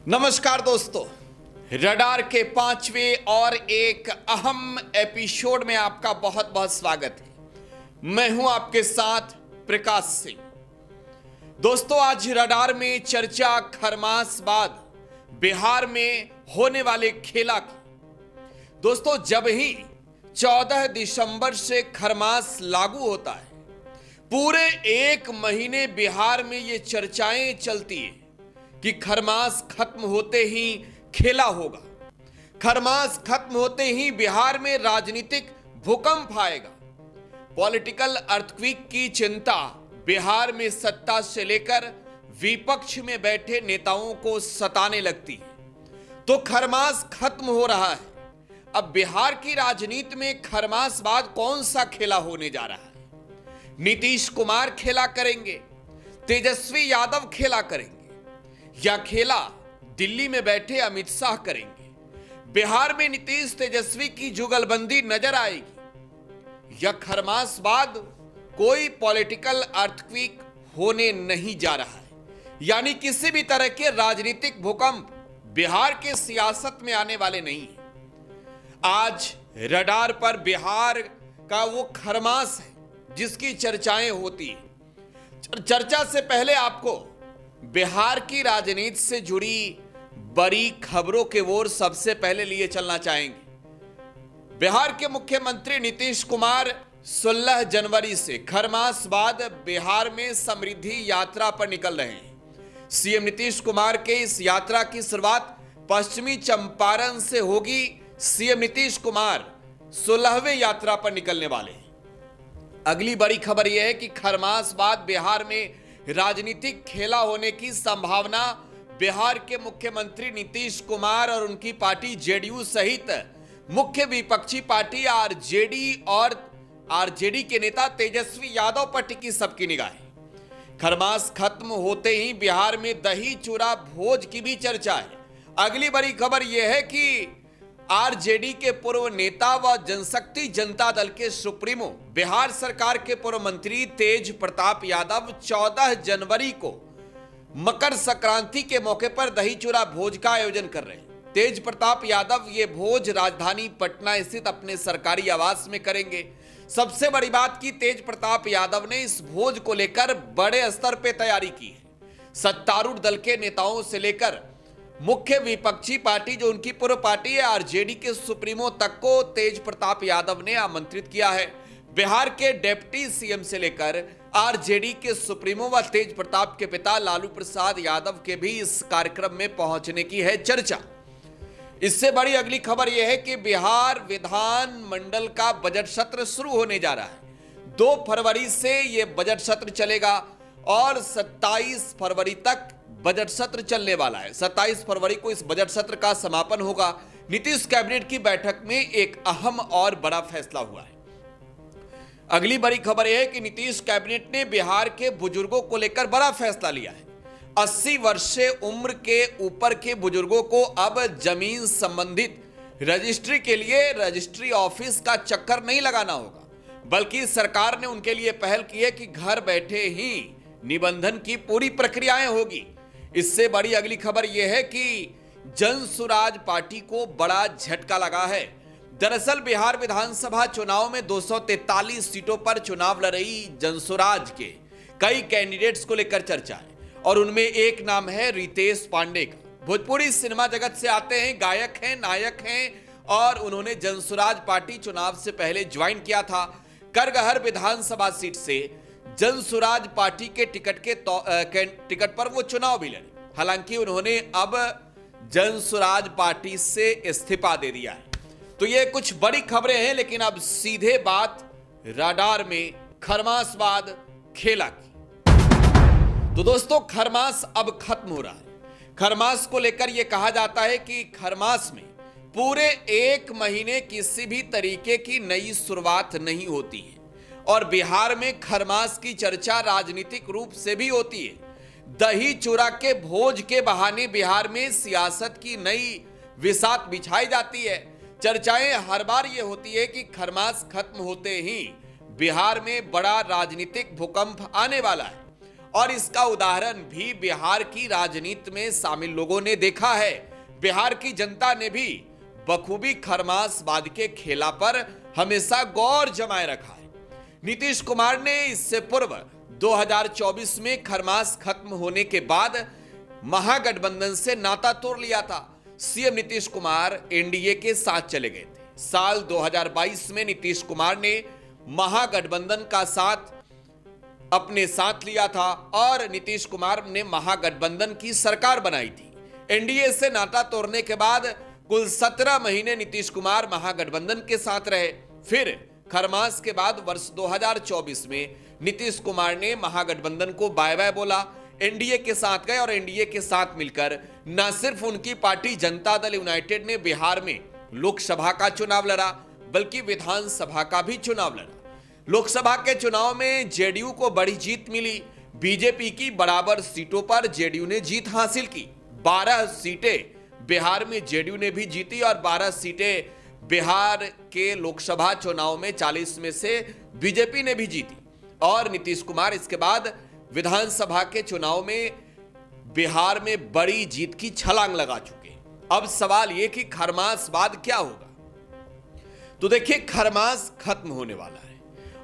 नमस्कार दोस्तों, रडार के 5वें और एक अहम एपिसोड में आपका बहुत बहुत स्वागत है। मैं हूं आपके साथ प्रकाश सिंह। दोस्तों, आज रडार में चर्चा खरमास बाद बिहार में होने वाले खेला की। दोस्तों, जब ही 14 दिसंबर से खरमास लागू होता है, पूरे एक महीने बिहार में ये चर्चाएं चलती है कि खरमास खत्म होते ही खेला होगा, खरमास खत्म होते ही बिहार में राजनीतिक भूकंप आएगा। पॉलिटिकल अर्थक्वेक की चिंता बिहार में सत्ता से लेकर विपक्ष में बैठे नेताओं को सताने लगती है। तो खरमास खत्म हो रहा है। अब बिहार की राजनीति में खरमास बाद कौन सा खेला होने जा रहा है? नीतीश कुमार खेला करेंगे, तेजस्वी यादव खेला करेंगे, या खेला दिल्ली में बैठे अमित शाह करेंगे? बिहार में नीतीश तेजस्वी की जुगलबंदी नजर आएगी, या खरमास बाद कोई पॉलिटिकल अर्थक्वेक होने नहीं जा रहा है? यानी किसी भी तरह के राजनीतिक भूकंप बिहार के सियासत में आने वाले नहीं है। आज रडार पर बिहार का वो खरमास है जिसकी चर्चाएं होती है। चर्चा से पहले आपको बिहार की राजनीति से जुड़ी बड़ी खबरों के ओर सबसे पहले लिए चलना चाहेंगे। बिहार के मुख्यमंत्री नीतीश कुमार 16 जनवरी से खरमास बाद बिहार में समृद्धि यात्रा पर निकल रहे हैं। सीएम नीतीश कुमार के इस यात्रा की शुरुआत पश्चिमी चंपारण से होगी। सीएम नीतीश कुमार 16वें यात्रा पर निकलने वाले हैं। अगली बड़ी खबर यह है कि खरमास बाद बिहार में राजनीतिक खेला होने की संभावना बिहार के मुख्यमंत्री नीतीश कुमार और उनकी पार्टी जेडीयू सहित मुख्य विपक्षी पार्टी आरजेडी के नेता तेजस्वी यादव पर टिकी सबकी निगाहें। खरमास खत्म होते ही बिहार में दही चूड़ा भोज की भी चर्चा है। अगली बड़ी खबर यह है कि आरजेडी के पूर्व नेता व जनशक्ति जनता दल के सुप्रीमो बिहार सरकार के पूर्व मंत्री तेज प्रताप यादव 14 जनवरी को मकर संक्रांति के मौके पर दही चूड़ा भोज का आयोजन कर रहे हैं। तेज प्रताप यादव ये भोज राजधानी पटना स्थित अपने सरकारी आवास में करेंगे। सबसे बड़ी बात की तेज प्रताप यादव ने इस भोज को लेकर बड़े स्तर पर तैयारी की है। सत्तारूढ़ दल के नेताओं से लेकर मुख्य विपक्षी पार्टी जो उनकी पूर्व पार्टी है आरजेडी के सुप्रीमो तक को तेज प्रताप यादव ने आमंत्रित किया है। बिहार के डिप्टी सीएम से लेकर आरजेडी के सुप्रीमो व तेज प्रताप के पिता लालू प्रसाद यादव के भी इस कार्यक्रम में पहुंचने की है चर्चा। इससे बड़ी अगली खबर यह है कि बिहार विधान मंडल का बजट सत्र शुरू होने जा रहा है। 2 फरवरी से यह बजट सत्र चलेगा और 27 फरवरी तक बजट सत्र चलने वाला है। 27 फरवरी को इस बजट सत्र का समापन होगा। नीतीश कैबिनेट की बैठक में एक अहम और बड़ा फैसला हुआ है। अगली बड़ी खबर यह है कि नीतीश कैबिनेट ने बिहार के बुजुर्गों को लेकर बड़ा फैसला लिया है। 80 वर्ष से उम्र के ऊपर के बुजुर्गों को अब जमीन संबंधित रजिस्ट्री के लिए रजिस्ट्री ऑफिस का चक्कर नहीं लगाना होगा, बल्कि सरकार ने उनके लिए पहल की है कि घर बैठे ही निबंधन की पूरी प्रक्रियाएं होगी। इससे बड़ी अगली खबर यह है कि जनसुराज पार्टी को बड़ा झटका लगा है। दरअसल बिहार विधानसभा चुनाव में 243 सीटों पर चुनाव लड़ रही जनसुराज के कई कैंडिडेट्स को लेकर चर्चा है और उनमें एक नाम है रितेश पांडे का। भोजपुरी सिनेमा जगत से आते हैं, गायक हैं, नायक हैं और उन्होंने जनसुराज पार्टी चुनाव से पहले ज्वाइन किया था। करगहर विधानसभा सीट से जनसुराज पार्टी के टिकट पर वो चुनाव भी लड़े। हालांकि उन्होंने अब जनसुराज पार्टी से इस्तीफा दे दिया है। तो ये कुछ बड़ी खबरें हैं, लेकिन अब सीधे बात रडार में खरमास बाद खेला की। तो दोस्तों, खरमास अब खत्म हो रहा है। खरमास को लेकर यह कहा जाता है कि खरमास में पूरे एक महीने किसी भी तरीके की नई शुरुआत नहीं होती है और बिहार में खरमास की चर्चा राजनीतिक रूप से भी होती है। दही चूड़ा के भोज के बहाने बिहार में सियासत की नई विसात बिछाई जाती है। चर्चाएं हर बार ये होती है कि खरमास खत्म होते ही बिहार में बड़ा राजनीतिक भूकंप आने वाला है और इसका उदाहरण भी बिहार की राजनीति में शामिल लोगों ने देखा है। बिहार की जनता ने भी बखूबी खरमासवाद के खेला पर हमेशा गौर जमाए रखा है। नीतीश कुमार ने इससे पूर्व 2024 में खरमास खत्म होने के बाद महागठबंधन से नाता तोड़ लिया था। सीएम नीतीश कुमार एनडीए के साथ चले गए थे। साल 2022 में नीतीश कुमार ने महागठबंधन का साथ अपने साथ लिया था और नीतीश कुमार ने महागठबंधन की सरकार बनाई थी। एनडीए से नाता तोड़ने के बाद कुल 17 महीने नीतीश कुमार महागठबंधन के साथ रहे। फिर खरमास के बाद वर्ष 2024 में नीतीश कुमार ने महागठबंधन को बाय बाय बोला, एनडीए के साथ गए और एनडीए के साथ मिलकर न सिर्फ उनकी पार्टी जनता दल यूनाइटेड ने बिहार में लोकसभा का चुनाव लड़ा बल्कि विधानसभा का भी चुनाव लड़ा। लोकसभा के चुनाव में जेडीयू को बड़ी जीत मिली। बीजेपी की बराबर सीटों पर जेडीयू ने जीत हासिल की। 12 सीटें बिहार में जेडीयू ने भी जीती और 12 सीटें बिहार के लोकसभा चुनाव में 40 में से बीजेपी ने भी जीती। और नीतीश कुमार इसके बाद विधानसभा के चुनाव में बिहार में बड़ी जीत की छलांग लगा चुके हैं। अब सवाल यह कि खरमासवाद क्या होगा। तो देखिए, खरमास खत्म होने वाला है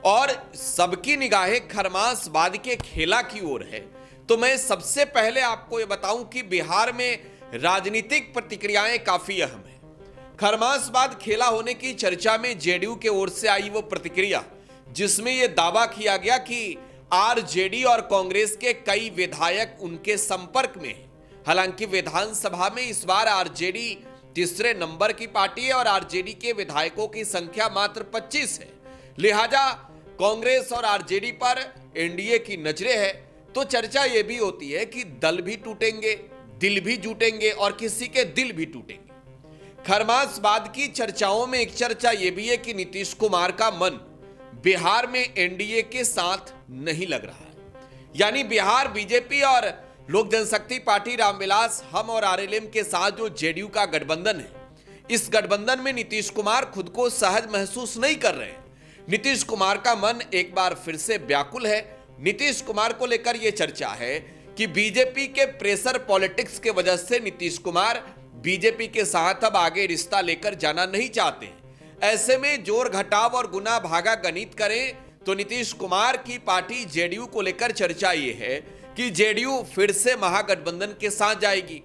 और सबकी निगाहें खरमासवाद के खेला की ओर है। तो मैं सबसे पहले आपको यह बताऊं कि बिहार में राजनीतिक प्रतिक्रियाएं काफी अहम है। खरमासवाद खेला होने की चर्चा में जेडीयू के ओर से आई वो प्रतिक्रिया जिसमें यह दावा किया गया कि आरजेडी और कांग्रेस के कई विधायक उनके संपर्क में हैं। हालांकि विधानसभा में इस बार आरजेडी तीसरे नंबर की पार्टी है और आरजेडी के विधायकों की संख्या मात्र 25 है। लिहाजा कांग्रेस और आरजेडी पर एनडीए की नजरें है। तो चर्चा यह भी होती है कि दल भी टूटेंगे, दिल भी जुटेंगे और किसी के दिल भी टूटेंगे। खरमासवाद की चर्चाओं में एक चर्चा यह भी है कि नीतीश कुमार का मन बिहार में एनडीए के साथ नहीं लग रहा है। यानी बिहार बीजेपी और लोक जनशक्ति पार्टी रामविलास हम और आरएलएम के साथ जो जेडीयू का गठबंधन है, इस गठबंधन में नीतीश कुमार खुद को सहज महसूस नहीं कर रहे हैं। नीतीश कुमार का मन एक बार फिर से व्याकुल है। नीतीश कुमार को लेकर यह चर्चा है कि बीजेपी के प्रेशर पॉलिटिक्स के वजह से नीतीश कुमार बीजेपी के साथ अब आगे रिश्ता लेकर जाना नहीं चाहते। ऐसे में जोर घटाव और गुना भागा गणित करें तो नीतीश कुमार की पार्टी जेडीयू को लेकर चर्चा यह है कि जेडीयू फिर से महागठबंधन के साथ जाएगी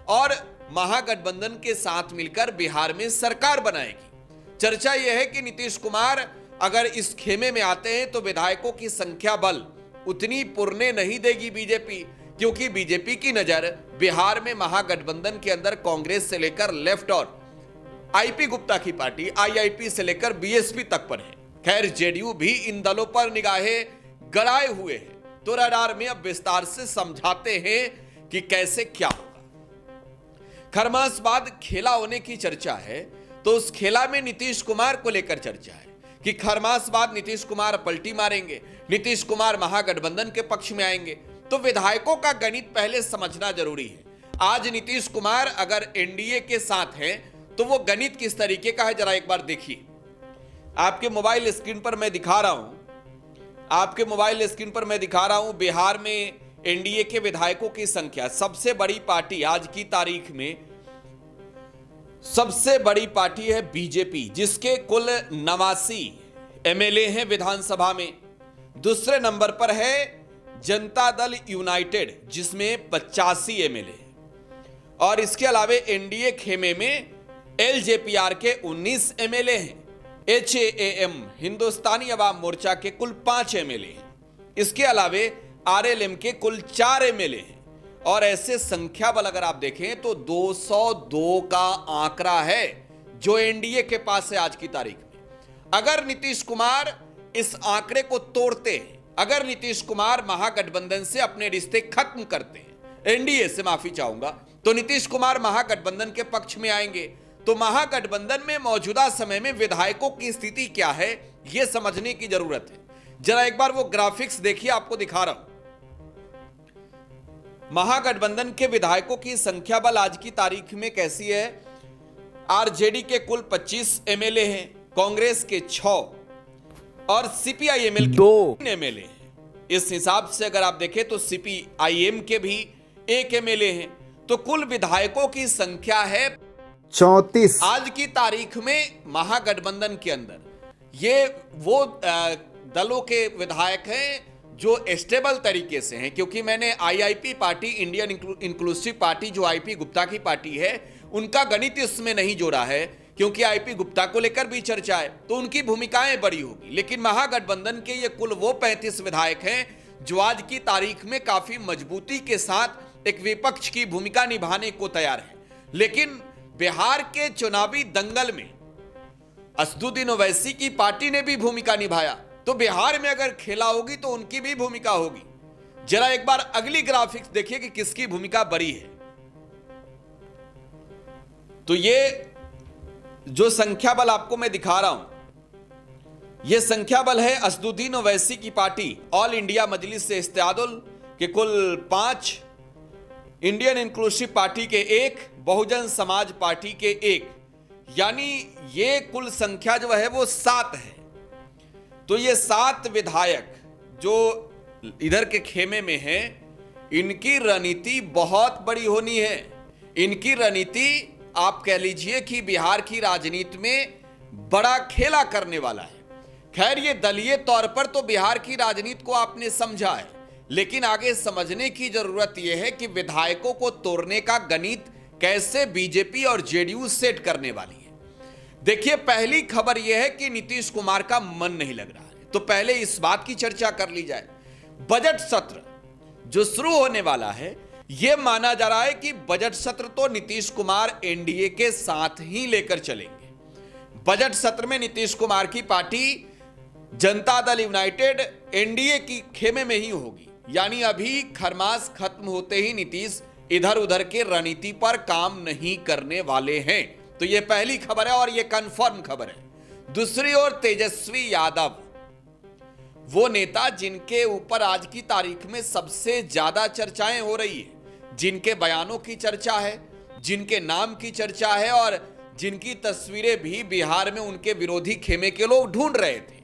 और महागठबंधन के साथ मिलकर बिहार में सरकार बनाएगी। चर्चा यह है कि नीतीश कुमार अगर इस खेमे में आते हैं तो विधायकों की संख्या बल उतनी पुरने नहीं देगी बीजेपी, क्योंकि बीजेपी की नजर बिहार में महागठबंधन के अंदर कांग्रेस से लेकर लेफ्ट और आईपी गुप्ता की पार्टी आईआईपी से लेकर बीएसपी तक पर है। खैर, जेडीयू भी इन दलों पर निगाहें गड़ाए हुए है। तो रडार में अब विस्तार से समझाते हैं कि कैसे क्या होगा। खरमासवाद खेला होने की चर्चा है तो उस खेला में नीतीश कुमार को लेकर चर्चा है कि खरमासवाद नीतीश कुमार पलटी मारेंगे, नीतीश कुमार महागठबंधन के पक्ष में आएंगे। तो विधायकों का गणित पहले समझना जरूरी है। आज नीतीश कुमार अगर एनडीए के साथ हैं तो वो गणित किस तरीके का है जरा एक बार देखिए। आपके मोबाइल स्क्रीन पर मैं दिखा रहा हूं, बिहार में एनडीए के विधायकों की संख्या, सबसे बड़ी पार्टी आज की तारीख में सबसे बड़ी पार्टी है बीजेपी, जिसके कुल 89 एमएलए हैं विधानसभा में। दूसरे नंबर पर है जनता दल यूनाइटेड जिसमें 85 एमएलए हैं और इसके अलावे एनडीए खेमे में एलजेपीआर के 19 एमएलए हैं। एचएएम हिंदुस्तानी अवाम मोर्चा के कुल 5 एमएलए हैं। इसके अलावे आरएलएम के कुल 4 एमएलए हैं और ऐसे संख्या बल अगर आप देखें तो 202 का आंकड़ा है जो एनडीए के पास है आज की तारीख में। अगर नीतीश कुमार इस आंकड़े को तोड़ते हैं, अगर नीतीश कुमार महागठबंधन से अपने रिश्ते खत्म करते हैं, एनडीए से माफी चाहूंगा, तो नीतीश कुमार महागठबंधन के पक्ष में आएंगे। तो महागठबंधन में मौजूदा समय में विधायकों की स्थिति क्या है यह समझने की जरूरत है। जरा एक बार वो ग्राफिक्स देखिए, आपको दिखा रहा हूं। महागठबंधन के विधायकों की संख्या बल आज की तारीख में कैसी है। आरजेडी के कुल 25 एमएलए हैं, कांग्रेस के 6 और सीपीआईएमएल के 2 एमएलए हैं। इस हिसाब से अगर आप देखें तो CPIM के भी 1 MLA हैं, तो कुल विधायकों की संख्या है 34। आज की तारीख में महागठबंधन के अंदर ये वो दलों के विधायक हैं जो स्टेबल तरीके से हैं, क्योंकि मैंने IIP party, Indian inclusive party, जो IP गुप्ता की पार्टी है, उनका गणित इसमें नहीं जोड़ा है, क्योंकि IP गुप्ता को लेकर भी चर्चा है, तो उनकी भूमिकाएं बड़ी होगी। लेकिन महागठबंधन के ये कुल वो 35 विधायक हैं जो आज की तारीख में काफी मजबूती के साथ एक विपक्ष की भूमिका निभाने को तैयार है। लेकिन बिहार के चुनावी दंगल में असदुद्दीन ओवैसी की पार्टी ने भी भूमिका निभाया, तो बिहार में अगर खेला होगी तो उनकी भी भूमिका होगी। जरा एक बार अगली ग्राफिक्स देखिए कि किसकी भूमिका बड़ी है। तो ये जो संख्या बल आपको मैं दिखा रहा हूं, यह संख्या बल है असदुद्दीन ओवैसी की पार्टी ऑल इंडिया मजलिस इत्तेहादुल के कुल 5, इंडियन इंक्लूसिव पार्टी के 1, बहुजन समाज पार्टी के 1, यानी ये कुल संख्या जो है वो 7 है। तो ये 7 विधायक जो इधर के खेमे में हैं, इनकी रणनीति बहुत बड़ी होनी है। इनकी रणनीति आप कह लीजिए कि बिहार की राजनीति में बड़ा खेला करने वाला है। खैर, ये दलीय तौर पर तो बिहार की राजनीति को आपने समझा है, लेकिन आगे समझने की जरूरत यह है कि विधायकों को तोड़ने का गणित कैसे बीजेपी और जेडीयू सेट करने वाली है। देखिए, पहली खबर यह है कि नीतीश कुमार का मन नहीं लग रहा है, तो पहले इस बात की चर्चा कर ली जाए। बजट सत्र जो शुरू होने वाला है, यह माना जा रहा है कि बजट सत्र तो नीतीश कुमार एनडीए के साथ ही लेकर चलेंगे। बजट सत्र में नीतीश कुमार की party Janata Dal United NDA की खेमे में ही होगी, यानी अभी खरमास खत्म होते ही नीतीश इधर उधर के रणनीति पर काम नहीं करने वाले हैं। तो यह पहली खबर है और यह कंफर्म खबर है। दूसरी ओर तेजस्वी यादव, वो नेता जिनके ऊपर आज की तारीख में सबसे ज्यादा चर्चाएं हो रही है, जिनके बयानों की चर्चा है, जिनके नाम की चर्चा है और जिनकी तस्वीरें भी बिहार में उनके विरोधी खेमे के लोग ढूंढ रहे थे।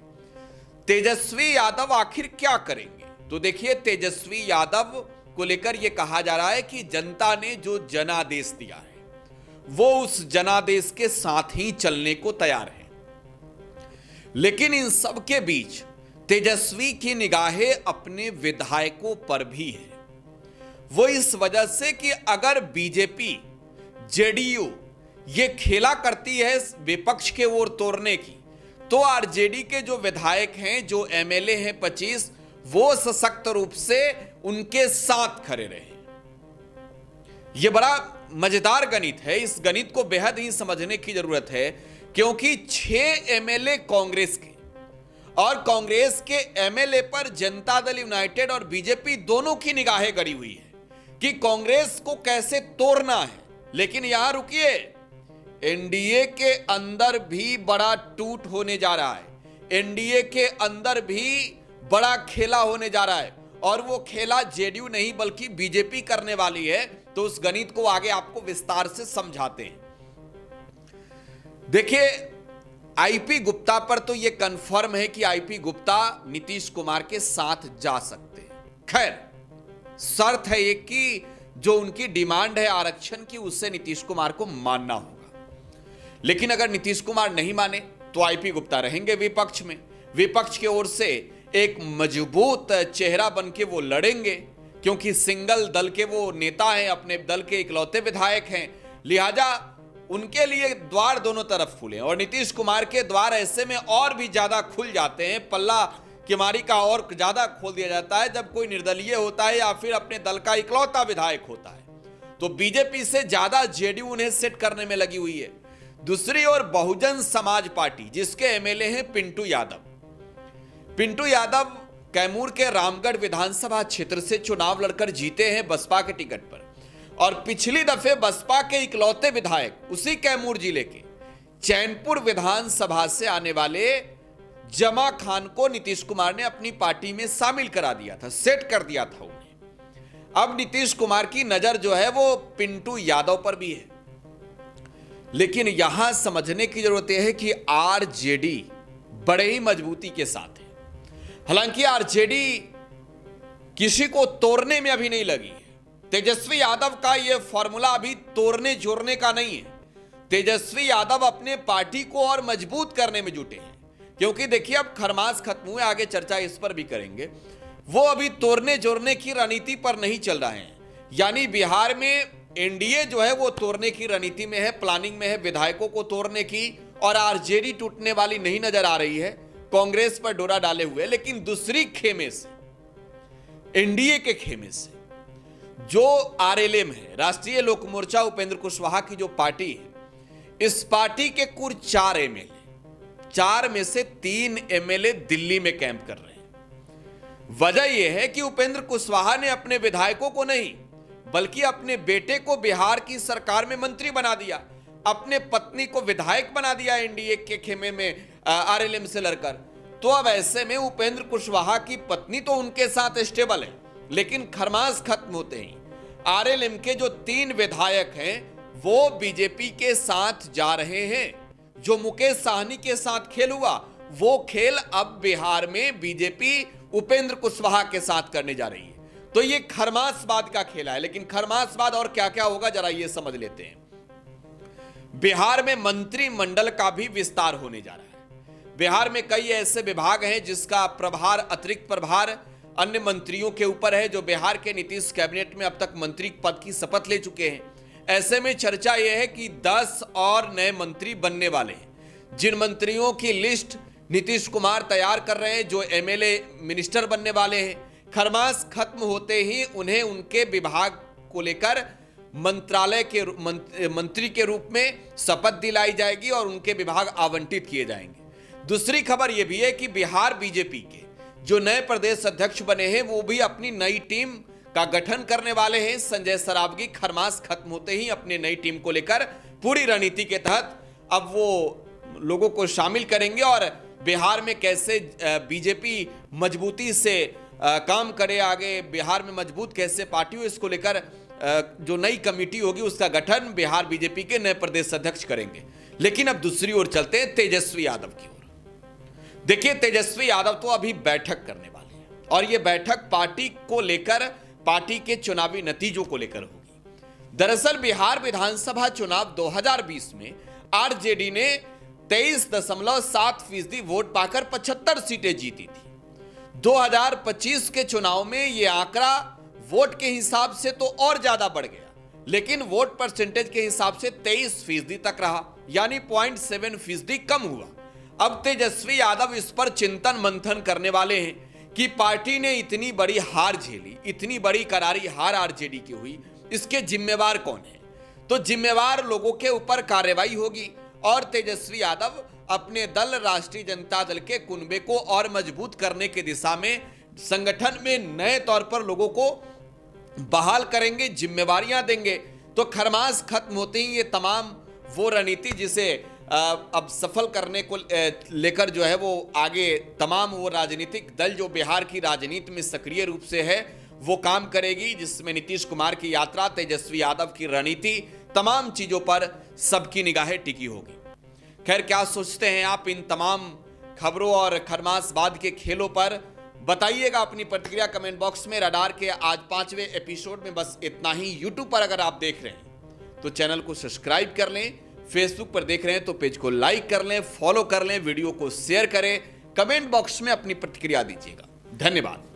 तेजस्वी यादव आखिर क्या करेंगे? तो देखिए, तेजस्वी यादव को लेकर यह कहा जा रहा है कि जनता ने जो जनादेश दिया है, वो उस जनादेश के साथ ही चलने को तैयार है। लेकिन इन सब के बीच तेजस्वी की निगाहें अपने विधायकों पर भी है। वो इस वजह से कि अगर बीजेपी, जेडीयू ये खेला करती है विपक्ष के ओर तोड़ने की, तो आरजेडी के जो विधायक हैं, जो एमएलए हैं 25, वो सशक्त रूप से उनके साथ खड़े रहे। यह बड़ा मजेदार गणित है। इस गणित को बेहद ही समझने की जरूरत है, क्योंकि 6 एमएलए कांग्रेस के और कांग्रेस के एमएलए पर जनता दल यूनाइटेड और बीजेपी दोनों की निगाहें गड़ी हुई है कि कांग्रेस को कैसे तोड़ना है। लेकिन यहां रुकिए, एनडीए के अंदर भी बड़ा टूट होने जा रहा है। एनडीए के अंदर भी बड़ा खेला होने जा रहा है, और वो खेला जेडीयू नहीं बल्कि बीजेपी करने वाली है। तो उस गणित को आगे आपको विस्तार से समझाते हैं। देखिए, आईपी गुप्ता पर तो यह कंफर्म है कि आईपी गुप्ता नीतीश कुमार के साथ जा सकते हैं। खैर, शर्त है एक कि जो उनकी डिमांड है आरक्षण की, उससे नीतीश कुमार को मानना होगा। लेकिन अगर नीतीश कुमार नहीं माने तो आईपी गुप्ता रहेंगे विपक्ष में। विपक्ष की ओर से एक मजबूत चेहरा बन के वो लड़ेंगे, क्योंकि सिंगल दल के वो नेता हैं, अपने दल के इकलौते विधायक हैं। लिहाजा उनके लिए द्वार दोनों तरफ खुले, और नीतीश कुमार के द्वार ऐसे में और भी ज्यादा खुल जाते हैं। पल्ला किमारी का और ज्यादा खोल दिया जाता है जब कोई निर्दलीय होता है या फिर अपने दल का इकलौता विधायक होता है। तो बीजेपी से ज्यादा जेडीयू उन्हें सेट करने में लगी हुई है। दूसरी ओर बहुजन समाज पार्टी, जिसके एमएलए हैं पिंटू यादव। पिंटू यादव कैमूर के रामगढ़ विधानसभा क्षेत्र से चुनाव लड़कर जीते हैं बसपा के टिकट पर, और पिछली दफे बसपा के इकलौते विधायक उसी कैमूर जिले के चैनपुर विधानसभा से आने वाले जमा खान को नीतीश कुमार ने अपनी पार्टी में शामिल करा दिया था, सेट कर दिया था उन्हें। अब नीतीश कुमार की नजर जो है वो पिंटू यादव पर भी है। लेकिन यहां समझने की जरूरत यह है कि आरजेडी बड़े ही मजबूती के साथ है। हालांकि आरजेडी किसी को तोड़ने में अभी नहीं लगी है। तेजस्वी यादव का यह फॉर्मूला अभी तोड़ने जोड़ने का नहीं है। तेजस्वी यादव अपने पार्टी को और मजबूत करने में जुटे हैं, क्योंकि देखिए अब खरमास खत्म हुए, आगे चर्चा इस पर भी करेंगे। वो अभी तोड़ने जोड़ने की रणनीति पर नहीं चल रहे हैं। यानी बिहार में एनडीए जो है वो तोड़ने की रणनीति में है, प्लानिंग में है, विधायकों को तोड़ने की, और आरजेडी टूटने वाली नहीं नजर आ रही है, कांग्रेस पर डोरा डाले हुए। लेकिन दूसरी खेमे से, एनडीए के खेमे से जो आरएलएम है, राष्ट्रीय लोक मोर्चा उपेंद्र कुशवाहा की जो पार्टी है, इस पार्टी के कुल 4 एमएलए, 4 में से 3 एमएलए दिल्ली में कैंप कर रहे हैं। वजह यह है कि उपेंद्र कुशवाहा ने अपने विधायकों को नहीं बल्कि अपने बेटे को बिहार की सरकार में मंत्री बना दिया, अपने पत्नी को विधायक बना दिया एनडीए के खेमे में आरएलएम से लड़कर। तो अब ऐसे में उपेंद्र कुशवाहा की पत्नी तो उनके साथ स्टेबल है, लेकिन खरमास खत्म होते ही आरएलएम के जो 3 विधायक हैं वो बीजेपी के साथ जा रहे हैं। जो मुकेश साहनी के साथ खेल हुआ, वो खेल अब बिहार में बीजेपी उपेंद्र कुशवाहा के साथ करने जा रही है। तो ये खरमासवाद का खेल है। लेकिन खरमासवाद और क्या क्या होगा जरा ये समझ लेते हैं। बिहार में मंत्रिमंडल का भी विस्तार होने जा रहा है। बिहार में कई ऐसे विभाग हैं जिसका प्रभार, अतिरिक्त प्रभार अन्य मंत्रियों के ऊपर है, जो बिहार के नीतीश कैबिनेट में अब तक मंत्री पद की शपथ ले चुके हैं। ऐसे में चर्चा यह है कि 10 और नए मंत्री बनने वाले हैं, जिन मंत्रियों की लिस्ट नीतीश कुमार तैयार कर रहे हैं, जो एमएलए मिनिस्टर बनने वाले हैं। खरमास खत्म होते ही उन्हें उनके विभाग को लेकर मंत्रालय के मंत्री के रूप में शपथ दिलाई जाएगी और उनके विभाग आवंटित किए जाएंगे। दूसरी खबर यह भी है कि बिहार बीजेपी के जो नए प्रदेश अध्यक्ष बने हैं वो भी अपनी नई टीम का गठन करने वाले हैं। संजय सरावगी खरमास खत्म होते ही अपनी नई टीम को लेकर पूरी रणनीति के तहत अब वो लोगों को शामिल करेंगे और बिहार में कैसे बीजेपी मजबूती से काम करे, आगे बिहार में मजबूत कैसे पार्टी हो, इसको लेकर जो नई कमेटी होगी उसका गठन बिहार बीजेपी के नए प्रदेश अध्यक्ष करेंगे। लेकिन अब दूसरी ओर चलते हैं तेजस्वी यादव की ओर। देखिए तेजस्वी यादव तो अभी बैठक करने वाले हैं और यह बैठक पार्टी को लेकर, पार्टी के चुनावी नतीजों को लेकर होगी। दरअसल बिहार विधानसभा चुनाव 2020 में आरजेडी ने 23.7% वोट पाकर 75 सीटें जीती थी। 2025 के चुनाव में यह आंकड़ा वोट के हिसाब से तो और ज्यादा बढ़ गया, लेकिन वोट परसेंटेज के हिसाब से 23% तक रहा, यानी 0.7% कम हुआ। अब तेजस्वी यादव इस पर चिंतन मंथन करने वाले हैं कि पार्टी ने इतनी बड़ी हार झेली, इतनी बड़ी करारी हार आरजेडी की हुई, इसके जिम्मेवार कौन है। तो जिम्मेवार लोगों के ऊपर कार्रवाई होगी और तेजस्वी यादव अपने दल राष्ट्रीय जनता दल के कुनबे को और मजबूत करने की दिशा में संगठन में नए तौर पर लोगों को बहाल करेंगे, जिम्मेवारियां देंगे। तो खरमास खत्म होते ही ये तमाम वो रणनीति जिसे अब सफल करने को लेकर जो है वो आगे तमाम वो राजनीतिक दल जो बिहार की राजनीति में सक्रिय रूप से है वो काम करेगी, जिसमें नीतीश कुमार की यात्रा, तेजस्वी यादव की रणनीति, तमाम चीजों पर सबकी निगाहें टिकी होगी। खैर क्या सोचते हैं आप इन तमाम खबरों और खरमासवाद के खेलों पर? बताइएगा अपनी प्रतिक्रिया कमेंट बॉक्स में। रडार के आज 5वें एपिसोड में बस इतना ही। यूट्यूब पर अगर आप देख रहे हैं तो चैनल को सब्सक्राइब कर लें, फेसबुक पर देख रहे हैं तो पेज को लाइक कर लें, फॉलो कर लें, वीडियो को शेयर करें, कमेंट बॉक्स में अपनी प्रतिक्रिया दीजिएगा। धन्यवाद।